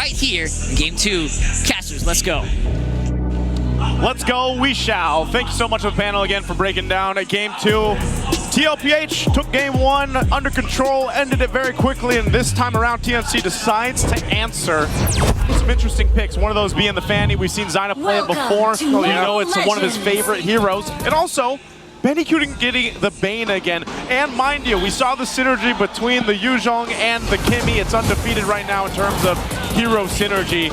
right here in Game 2. Casters, let's go. Let's go, we shall. Thank you so much to the panel again for breaking down at Game 2. TLPH took Game 1 under control, ended it very quickly, and this time around TNC decides to answer with some interesting picks. One of those being the Fanny. We've seen Zyna play it before, so you know it's one of his favorite heroes. And also, Benny Q getting the Bane again. And mind you, we saw the synergy between the Yuzhong and the Kimmy. It's undefeated right now in terms of hero synergy.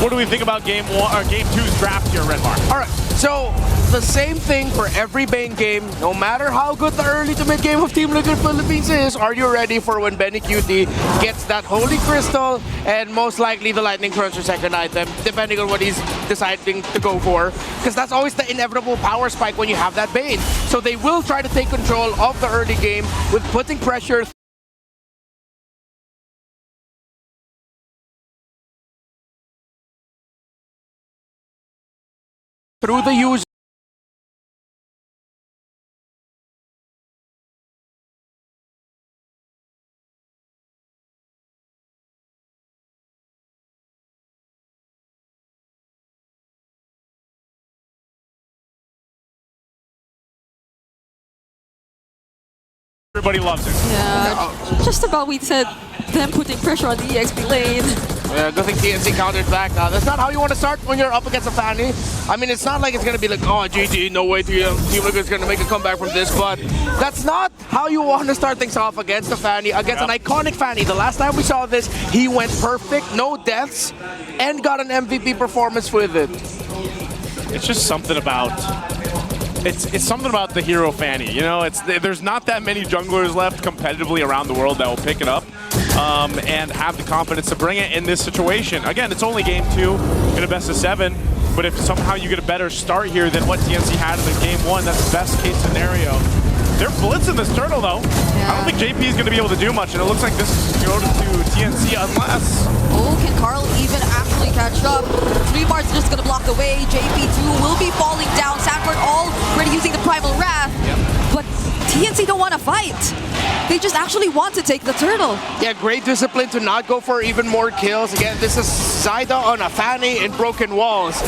What do we think about Game 2's draft here, Redmar? All right, so the same thing for every Bane game. No matter how good the early to mid game of Team Liquid Philippines is, are you ready for when Benny QT gets that Holy Crystal and most likely the Lightning Cruncher second item, depending on what he's deciding to go for? Because that's always the inevitable power spike when you have that Bane. So they will try to take control of the early game with putting pressure through the use. Everybody loves it. Yeah, just about we said them putting pressure on the EXP lane. Yeah, good thing TNC countered back. That's not how you want to start when you're up against a Fanny. I mean, it's not like it's going to be like, oh, GG, no way Team Liquid's going to make a comeback from this, but that's not how you want to start things off against a Fanny, against an iconic Fanny. The last time we saw this, he went perfect, no deaths, and got an MVP performance with it. It's just something about... It's something about the hero Fanny, you know. There's not that many junglers left competitively around the world that will pick it up and have the confidence to bring it in this situation. Again, it's only Game 2 in a best of 7, but if somehow you get a better start here than what TNC had in the Game 1, that's the best case scenario. They're blitzing this turtle though. Yeah. I don't think JP is going to be able to do much, and it looks like this is going to go to TNC unless... Oh, can Carl even actually catch up? 3 Mart's just going to block the way. JP2 will be falling down. Sanford already using the Primal Wrath. Yep. But TNC don't want to fight. They just actually want to take the turtle. Yeah, great discipline to not go for even more kills. Again, this is Zyda on a Fanny in Broken Walls.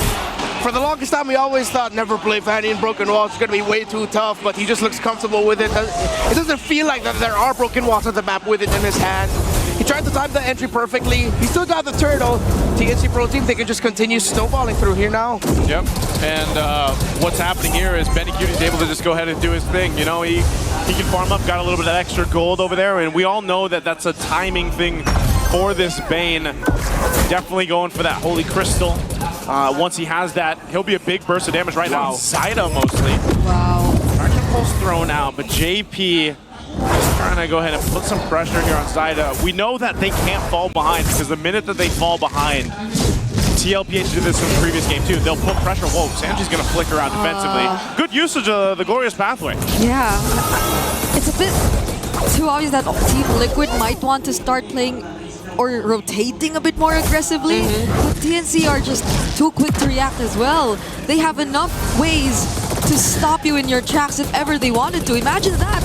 For the longest time, we always thought never play Fanny in Broken Walls. It's going to be way too tough, but he just looks comfortable with it. It doesn't feel like that there are broken walls on the map with it in his hand. He tried to time the entry perfectly. He still got the turtle. TNC Pro Team, they can just continue snowballing through here now. Yep, and what's happening here is Benny Cutie's able to just go ahead and do his thing. You know, he can farm up, got a little bit of extra gold over there, and we all know that that's a timing thing for this Bane. Definitely going for that Holy Crystal. Once he has that, he'll be a big burst of damage right now. Zyda mostly. Wow. Fracture Pulse thrown out, but JP just trying to go ahead and put some pressure here on Zyda. We know that they can't fall behind because the minute that they fall behind, TLPH did this in the previous game too. They'll put pressure. Whoa, Sanji's going to flicker out defensively. Good usage of the Glorious Pathway. Yeah. It's a bit too obvious that Team Liquid might want to start playing or rotating a bit more aggressively, but TNC are just too quick to react as well. They have enough ways to stop you in your tracks if ever they wanted to. Imagine that.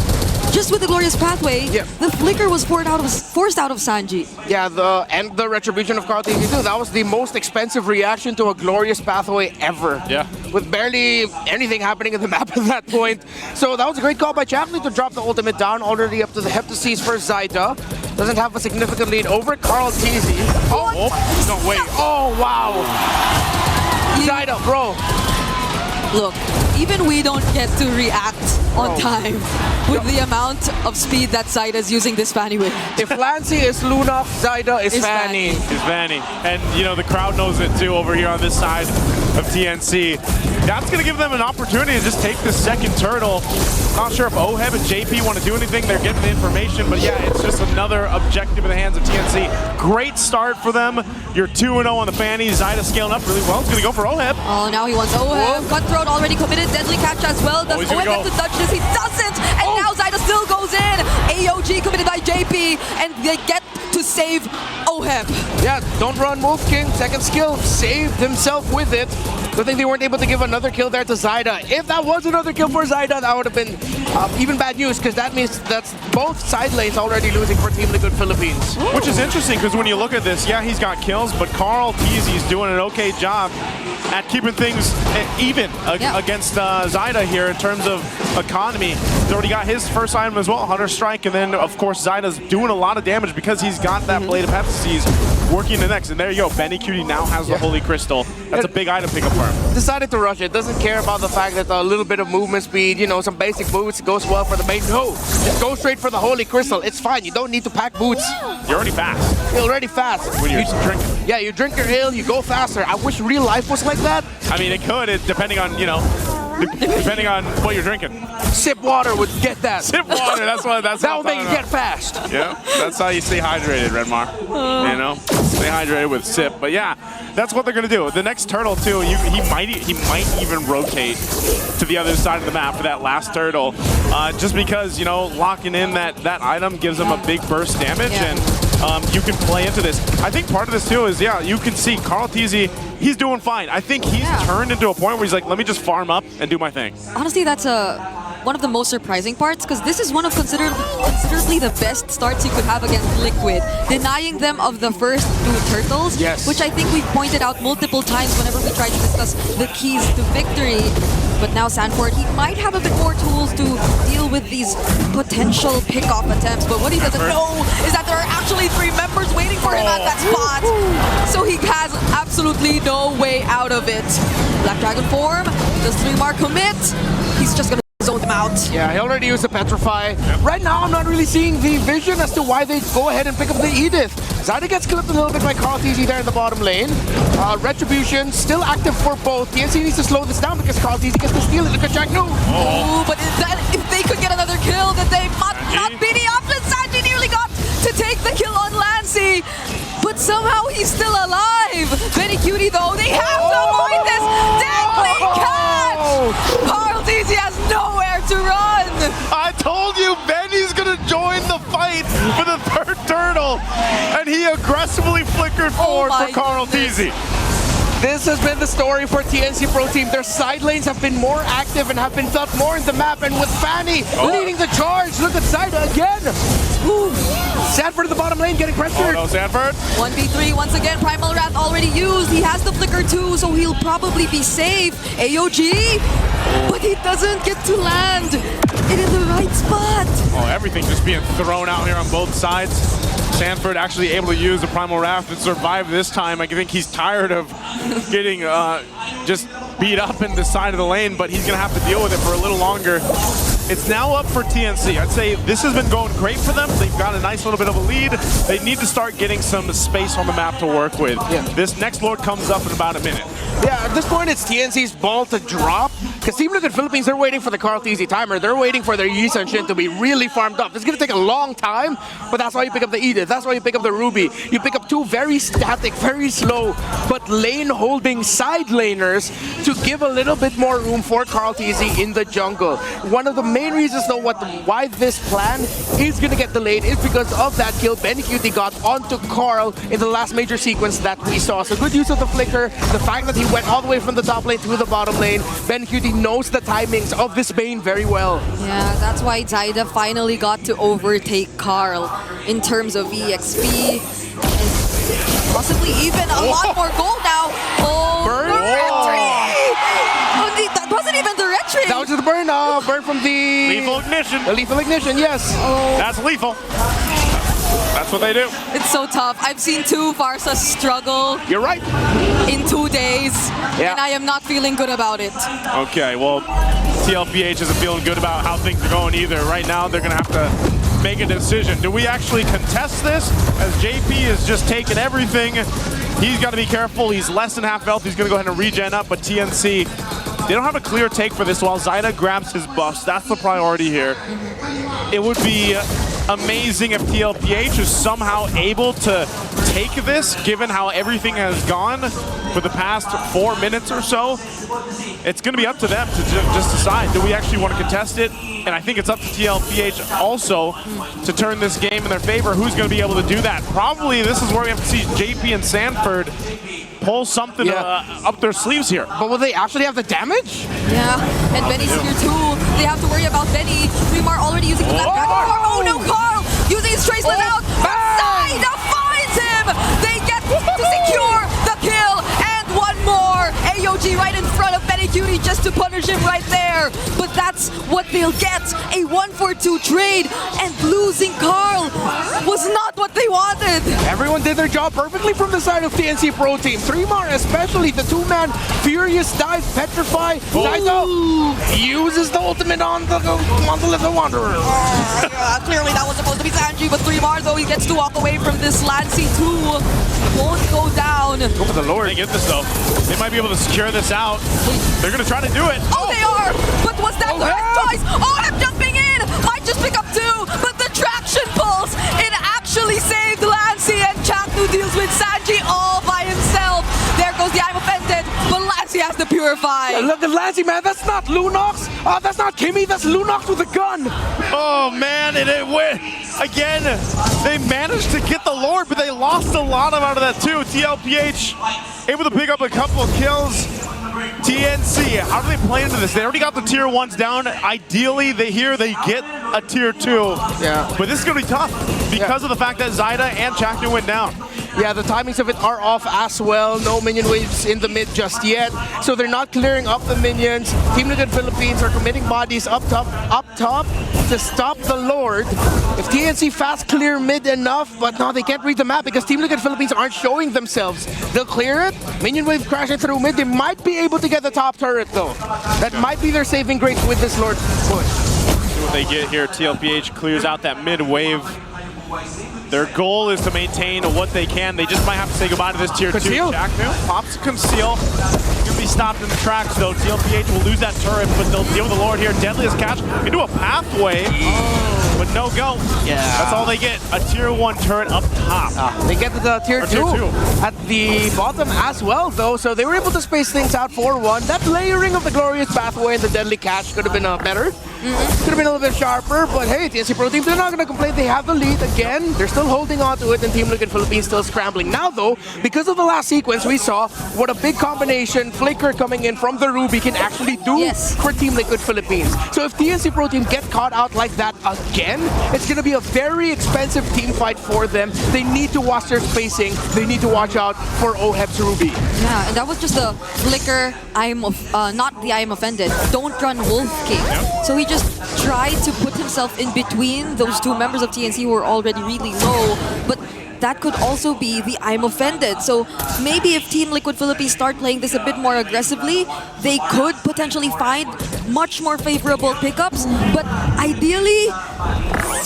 Just with the Glorious Pathway, the flicker was forced out of Sanji. Yeah, the Retribution of Carl TV2, that was the most expensive reaction to a Glorious Pathway ever. Yeah. With barely anything happening in the map at that point. So that was a great call by Chapley to drop the ultimate down, already up to the Heptaseas for Zyda. Doesn't have a significant lead over Carl TZ. Oh, no, wait. Oh, wow. Zyda, bro. Look, even we don't get to react on time with the amount of speed that Zyda's using this Fanny with. If Lancy is Luna, Zyda is Fanny. Is Fanny. And, you know, the crowd knows it too over here on this side of TNC. That's going to give them an opportunity to just take the second turtle. Not sure if Oheb and JP want to do anything. They're getting the information, but yeah, it's just another objective in the hands of TNC. Great start for them. You're 2-0 on the Fanny. Zyda scaling up really well. He's going to go for Oheb. Oh, now he wants Oheb. Cutthroat already committed. Deadly catch as well. Does Oheb have to dodge this? He doesn't! And now Zyda still goes in. AOG committed by JP, and they get to save Oheb. Yeah, don't run Wolf King. Second skill, saved himself with it. Good thing they weren't able to give another kill there to Zyda. If that was another kill for Zyda, that would have been even bad news, because that means that's both side lanes already losing for Team Liquid Philippines. Which is interesting, because when you look at this, yeah, he's got kills, but Carl Teasy's doing an okay job at keeping things even against Zyda here in terms of economy. He's already got his first item as well, Hunter Strike, and then, of course, Zyda's doing a lot of damage because he's got that Blade of Hephaestus working the next. And there you go, Benny Cutie now has the Holy Crystal. That's a big item pickup for him. Decided to rush it. Doesn't care about the fact that a little bit of movement speed, you know, some basic boots goes well for the Bane. No, just go straight for the Holy Crystal. It's fine. You don't need to pack boots. You're already fast. You're already fast. When you're drinking. Yeah, you drink your ale, you go faster. I wish real life was like that. I mean, it could, depending on, you know, depending on what you're drinking. Sip water would get that. Sip water, that's that will make you get fast. Yeah, that's how you stay hydrated, Redmar. You know, stay hydrated with sip. But yeah, that's what they're gonna do. The next turtle too, he might even rotate to the other side of the map for that last turtle, just because, you know, locking in that item gives him a big burst damage, and you can play into this. I think part of this too is, yeah, you can see Carl Teasy, he's doing fine. I think he's turned into a point where he's like, let me just farm up and do my thing. Honestly, that's one of the most surprising parts, because this is one of considerably the best starts you could have against Liquid, denying them of the first 2 turtles, which I think we've pointed out multiple times whenever we try to discuss the keys to victory. But now Sanford, he might have a bit more tools to deal with these potential pick-off attempts, but what he doesn't know is that there are actually 3 members waiting for him at that spot. So he has absolutely no way out of it. Black Dragon form, does 3-mark commit? He's just gonna zone them out. Yeah, he already used the Petrify. Right now, I'm not really seeing the vision as to why they go ahead and pick up the Edith. Zyda gets clipped a little bit by Carl Teasy there in the bottom lane. Retribution still active for both. TNC needs to slow this down because Carl Teasy gets to steal it. Look at Jack, no! Oh, but if they could get another kill, then they might not be the option. Sanji nearly got to take the kill on Lancy, but somehow he's still alive. Benny Cutie though, they have to avoid this dangling catch! Carl Teasy has nowhere to run! I told you, Benny's gonna join the fight for the 3rd turtle, and he aggressively flickered forward for Carl Teasy. This has been the story for TNC Pro Team. Their side lanes have been more active and have been felt more in the map, and with Fanny leading the charge. Look at Zyda again. Ooh. Sanford in the bottom lane getting pressured. Oh no, Sanford. 1v3 once again. Primal Wrath already used. He has the flicker too, so he'll probably be safe. AOG, but he doesn't get to land it in the right spot. Oh, everything just being thrown out here on both sides. Sanford actually able to use the Primal Wrath and survive this time. I think he's tired of getting just beat up in the side of the lane, but he's going to have to deal with it for a little longer. It's now up for TNC. I'd say this has been going great for them. They've got a nice little bit of a lead. They need to start getting some space on the map to work with. This next Lord comes up in about a minute. Yeah, at this point, it's TNC's ball to drop. Because Team Liquid Philippines, they're waiting for the Carl Teasy timer. They're waiting for their Yi Sun Shin to be really farmed up. It's going to take a long time, but that's why you pick up the Edith. That's why you pick up the Ruby. You pick up 2 very static, very slow, but lane-holding side laners to give a little bit more room for Carl Teasy in the jungle. One of the main reasons, though, why this plan is going to get delayed is because of that kill Benny Cutie got onto Carl in the last major sequence that we saw. So good use of the flicker, the fact that he went all the way from the top lane to the bottom lane. Benny Cutie knows the timings of this Bane very well. Yeah, that's why Zyda finally got to overtake Carl in terms of EXP. And possibly even a lot more gold now. Oh, Burn? the that wasn't even the retreat. That was just the burn. Burn from the... Lethal ignition. The lethal ignition, yes. Oh. That's lethal. That's what they do. It's so tough. I've seen 2 Varsas struggle You're right. in 2 days, and I am not feeling good about it. Okay, well, TLPH isn't feeling good about how things are going either. Right now, they're going to have to make a decision. Do we actually contest this? As JP is just taking everything, he's got to be careful. He's less than half health. He's going to go ahead and regen up, but TNC, they don't have a clear take for this while Zyda grabs his buffs. That's the priority here. It would be amazing if TLPH is somehow able to take this, given how everything has gone for the past 4 minutes or so. It's going to be up to them to just decide, do we actually want to contest it? And I think it's up to TLPH also to turn this game in their favor. Who's going to be able to do that? Probably this is where we have to see JP and Sanford pull something up their sleeves here. But will they actually have the damage? Yeah, and Benny's here too. they have to worry about Benny. Freemar already using the left dragon form. Oh no, Carl using his Tracelet out. Zaida finds him. They get to secure the kill. And one more. AOG right in front of Benny Cutie just to punish him right there. But that's what they'll get. A 1-for-2 trade. And losing Carl was not what they wanted. Everyone did their job perfectly from the side of TNC Pro Team. Freemar, especially the two-man Furious Dive Petrify. Zaida uses the ultimate on the Little Wanderer. Clearly that was supposed to be Sanji, but Freemar though he gets to walk away from this Lancy 2. Won't go down. Go for the Lord. They get this though. They might be able to secure this out. They're gonna try to do it. Oh, they are! But was that the right choice? Oh, I'm jumping in! Might just pick up 2, but the traction pulse, it actually saved Lancy, and Chaknu deals with Sanji all by himself. There goes the I'm offended, but Lancy has to purify. Look at Lancy, man. That's not Lunox. That's not Kimmy. That's Lunox with a gun. Oh man, and it went again. They managed to get the Lord, but they lost a lot out of that too. TLPH able to pick up a couple of kills. TNC, how do they play into this? They already got the tier 1s down. Ideally, they get a tier 2. Yeah. But this is going to be tough because of the fact that Zaida and Chaknu went down. Yeah, the timings of it are off as well. No minion waves in the mid just yet. So they're not clearing up the minions. Team Liquid Philippines are committing bodies up top to stop the Lord. If TNC fast clear mid enough, but no, they can't read the map because Team Liquid Philippines aren't showing themselves. They'll clear it. Minion wave crashing through mid. They might be able to get the top turret though. That might be their saving grace with this Lord push. See what they get here. TLPH clears out that mid wave. Their goal is to maintain what they can. They just might have to say goodbye to this tier 2. Chaknu pops Conceal. He's going to be stopped in the tracks though. TLPH will lose that turret, but they'll deal with the Lord here. Deadliest catch into a pathway, but no go. Yeah. That's all they get. A tier 1 turret up top. They get to the tier 2 at the bottom as well though, so they were able to space things out 4-1. That layering of the Glorious Pathway and the Deadly Catch could have been better. Could have been a little bit sharper, but hey, TNC Pro Team, they're not going to complain. They have the lead again. They're still holding on to it, and Team Liquid Philippines still scrambling. Now though, because of the last sequence, we saw what a big combination Flicker coming in from the Ruby can actually do for Team Liquid Philippines. So if TNC Pro Team get caught out like that again, it's going to be a very expensive team fight for them. They need to watch their spacing. They need to watch out for Oheb's Ruby. Yeah, and that was just a Flicker, not the I am offended. Don't run Wolf King. So he just tried to put himself in between those 2 members of TNC who were already really low, but that could also be the I'm offended. So maybe if Team Liquid Philippines start playing this a bit more aggressively, they could potentially find much more favorable pickups. But ideally,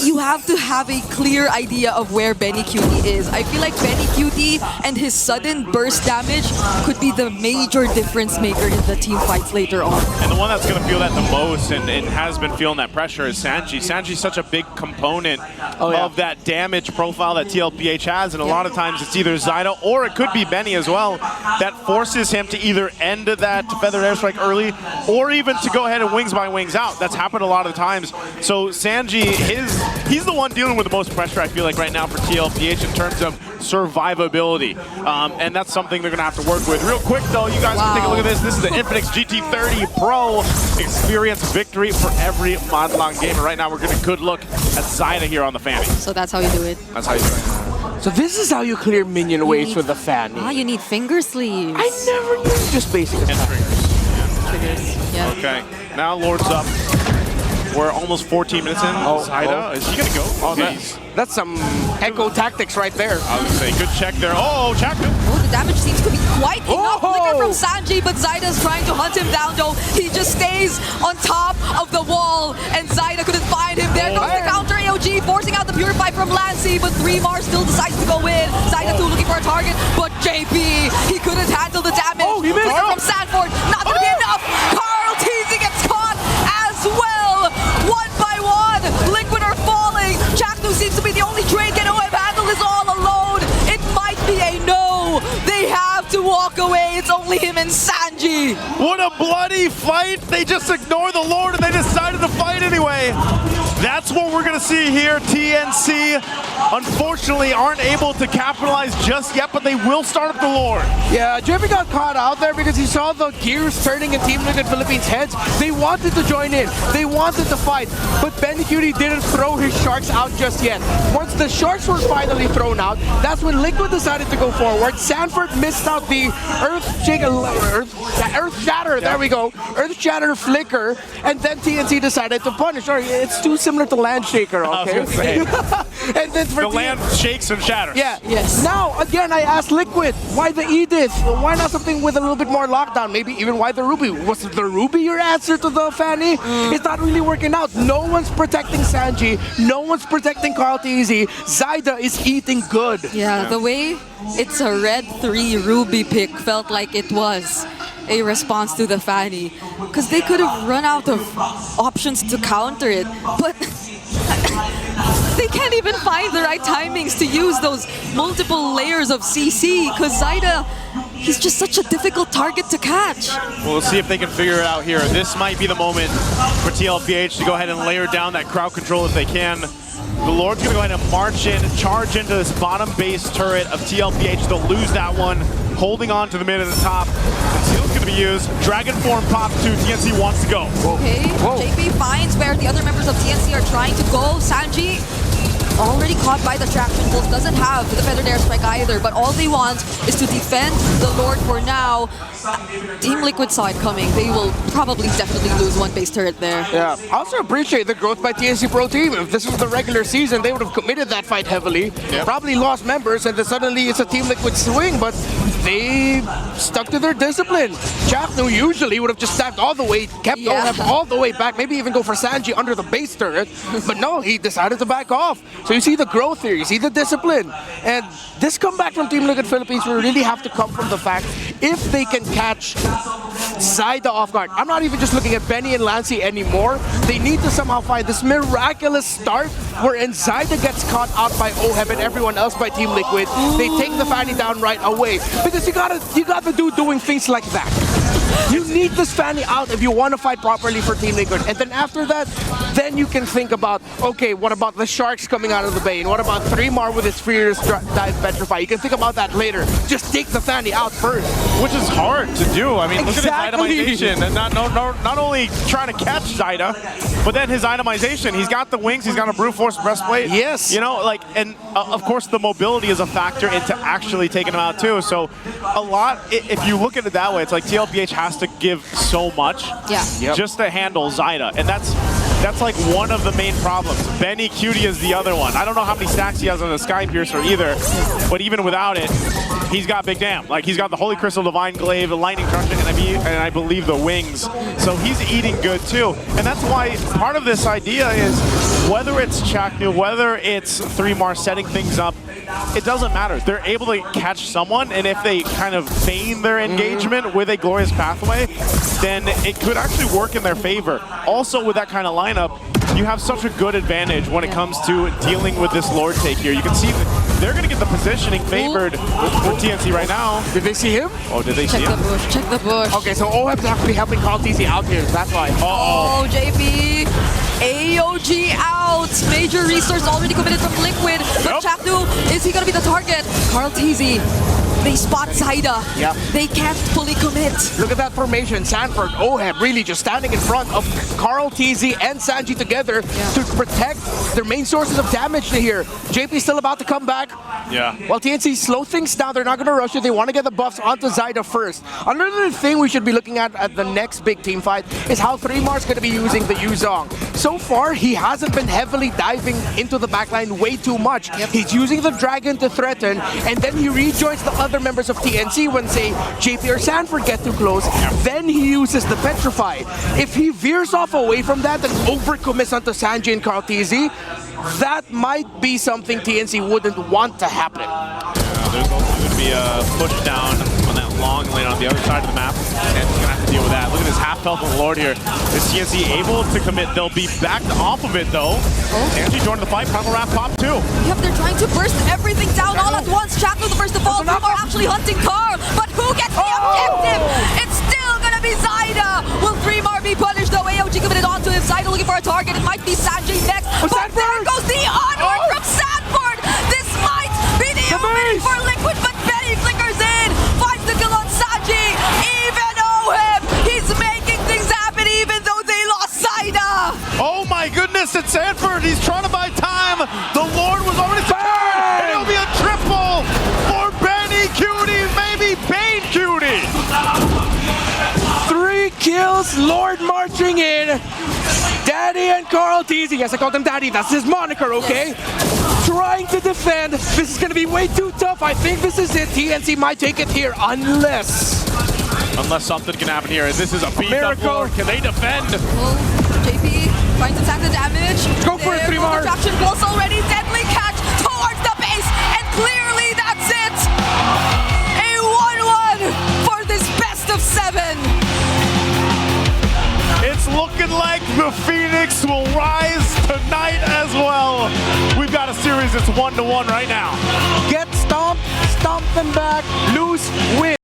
you have to have a clear idea of where Benny Cutie is. I feel like Benny Cutie and his sudden burst damage could be the major difference maker in the team fights later on. And the one that's going to feel that the most and has been feeling that pressure is Sanji. Sanji's such a big component of that damage profile that TLPH has, and a lot of times it's either Zaida or it could be Benny as well that forces him to either end that Feathered Airstrike early or even to go ahead and wings by wings out. That's happened a lot of times. So Sanji, he's the one dealing with the most pressure, I feel like, right now for TLPH in terms of survivability. And that's something they're going to have to work with. Real quick, though, you guys can take a look at this. This is the Infinix GT30 Pro experience victory for every Madlang gamer. Right now, we're getting a good look at Zaida here on the Fanny. So that's how you do it. That's how you do it. So this is how you clear minion waves with the Fanny. You need finger sleeves. I never knew. Just basic and triggers. Triggers, yeah. Okay, now Lord's up. We're almost 14 minutes in. Zaida, is he gonna go? Oh, that's some Echo tactics right there. I was gonna say, good check there. Oh, Chaknu. Oh, the damage seems to be quite enough. Flicker from Sanji, but Zaida's trying to hunt him down though. He just stays on top of the wall, and Zaida couldn't find him. There goes the counter AOG, forcing out the Purify from Lancy, but Freemar still decides to go in. Zaida too looking for a target, but JP, he couldn't handle the damage. Oh, he missed. Flicker from Sanford, not gonna be enough. Carl teasing gets caught as well. 1 by 1, Liquid are falling. Chaknu seems to be the only trade get away. Handle is all alone. It might be a no. They have to walk away. It's only him and Sanji. What a bloody fight. They just ignored the Lord and they decided to fight anyway. That's what we're going to see here. TNC, unfortunately, aren't able to capitalize just yet, but they will start up the Lord. Yeah, JP got caught out there because he saw the gears turning in Team Liquid Philippines' heads. They wanted to join in. They wanted to fight, but Benny Cutie didn't throw his sharks out just yet. Once the sharks were finally thrown out, that's when Liquid decided to go forward. Sanford missed out the Earth Shatter, there we go. Earth Shatter flicker, and then TNC decided to punish. Sorry, it's too similar to Land Shaker, okay? And then for the land shakes and shatters. Yeah. Yes. Now, again, I asked Liquid, why the Edith? Why not something with a little bit more lockdown? Maybe even why the Ruby? Was the Ruby your answer to the Fanny? It's not really working out. No one's protecting Sanji. No one's protecting Carl TZ. Zyda is eating good. Yeah, the way it's a red 3 Ruby pick felt like it was a response to the Fanny. Because they could have run out of options to counter it. But they can't even find the right timings to use those multiple layers of CC. Because Zyda, he's just such a difficult target to catch. We'll see if they can figure it out here. This might be the moment for TLPH to go ahead and layer down that crowd control if they can. The Lord's going to go ahead and march in, charge into this bottom base turret of TLPH. They'll lose that one, holding on to the mid and the top. Seal's going to be used. Dragon Form pops too. TNC wants to go. Okay, JP finds where the other members of TNC are trying to go. Sanji already caught by the traction pulse, doesn't have the feathered airstrike either, but all they want is to defend the Lord for now. Team Liquid saw it coming. They will probably definitely lose one base turret there. Yeah, I also appreciate the growth by TNC Pro Team. If this was the regular season, they would have committed that fight heavily, probably lost members, and then suddenly it's a Team Liquid swing, but they stuck to their discipline. Chapnu usually would have just stacked all the way, kept OHEB all the way back, maybe even go for Sanji under the base turret, but no, he decided to back off. So you see the growth here, you see the discipline. And this comeback from Team Liquid Philippines will really have to come from the fact if they can catch Zyda off guard. I'm not even just looking at Benny and Lancey anymore. They need to somehow find this miraculous start wherein Zyda gets caught out by OHEB and everyone else by Team Liquid. They take the Fanny down right away. Because you got the dude doing things like that. You need this Fanny out if you want to fight properly for Team Liquid. And then after that, then you can think about, okay, what about the Sharks coming out of the Bane? What about 3mar with its Fierce Dive Petrify? You can think about that later. Just take the Fanny out first. Which is hard to do. I mean, look at his itemization. And not only trying to catch Zyda, but then his itemization. He's got the wings, he's got a Brute Force breastplate. Yes. You know, like, and of course the mobility is a factor into actually taking him out too. So a lot, if you look at it that way, it's like TLPH has to give so much just to handle Zyda. And that's like one of the main problems. Benny Cutie is the other one. I don't know how many stacks he has on the Sky Piercer either, but even without it, he's got big damn. Like, he's got the Holy Crystal, Divine Glaive, the Lightning Crushing, and I believe the wings. So he's eating good too. And that's why part of this idea is whether it's Chaknu, whether it's 3mar setting things up, it doesn't matter. They're able to catch someone, and if they kind of feign their engagement with a Glorious Pathway, then it could actually work in their favor. Also, with that kind of lineup, you have such a good advantage when it comes to dealing with this Lord take here. You can see that they're going to get the positioning favored with TNC right now. Did they see him? Oh, did they see him? Check the bush. Okay, so OHEB's actually helping Carl TZ out here. That's why. Oh, JP. AOG out. Major resource already committed from Liquid. But Chapnu, is he going to be the target? Carl TZ. They spot Zyda. They can't fully commit. Look at that formation. Sanford, OHEB really just standing in front of Carl TZ and Sanji together to protect their main sources of damage here. JP's still about to come back. While TNC slow things down, they're not going to rush it. They want to get the buffs onto Zyda first. Another thing we should be looking at the next big team fight is how 3mar's going to be using the Yuzong. So far, he hasn't been heavily diving into the backline way too much. He's using the Dragon to threaten, and then he rejoins the other members of TNC when, say, JP or Sanford get too close. Then he uses the Petrify. If he veers off away from that and overcommits onto Sanji and Carl TZ, that might be something TNC wouldn't want to happen. There's also going to be a push down on that long lane on the other side of the map. And he's going to have to deal with that. Look at this half health of the Lord here. Is TNC able to commit? They'll be backed off of it though. Angie joined the fight. Primal Wrath pop too. Yep, they're trying to burst everything down all at once. Chapnu the first to fall. 3mar actually hunting Carl. But who gets the objective? It's still going to be Zyda. Will 3mar be punished though? AOG committed onto him. Zyda looking for a target. It might be Sanji next. Oh, But there Sanford! goes the onward Oh! from Sanford. This might be the The opening base! for Liquid, but Benny flickers in. Finds the kill on Saji. Even Oheb, he's making things happen even though they lost Saida. Oh my goodness, it's Sanford. He's trying to buy time. The Lord was already secured. And it'll be a triple for Benny Cutie, maybe Bane Cutie. 3 kills, Lord marching in. Daddy and Carl teasing. Yes, I called him Daddy. That's his moniker, okay? Trying to defend. This is going to be way too tough. I think this is it. TNC might take it here unless... Unless something can happen here. This is a beat up Miracle. Lord. Can they defend? Oh, JP trying to tank the damage. Go for it, There, 3 more. Traction pulse already. Deadly catch towards the base. And clearly that's it. A 1-1 for this best of 7. It's looking like the Phoenix will rise tonight as well. We've got a series that's 1-1 right now. Get stomped, stomp them back, lose, win.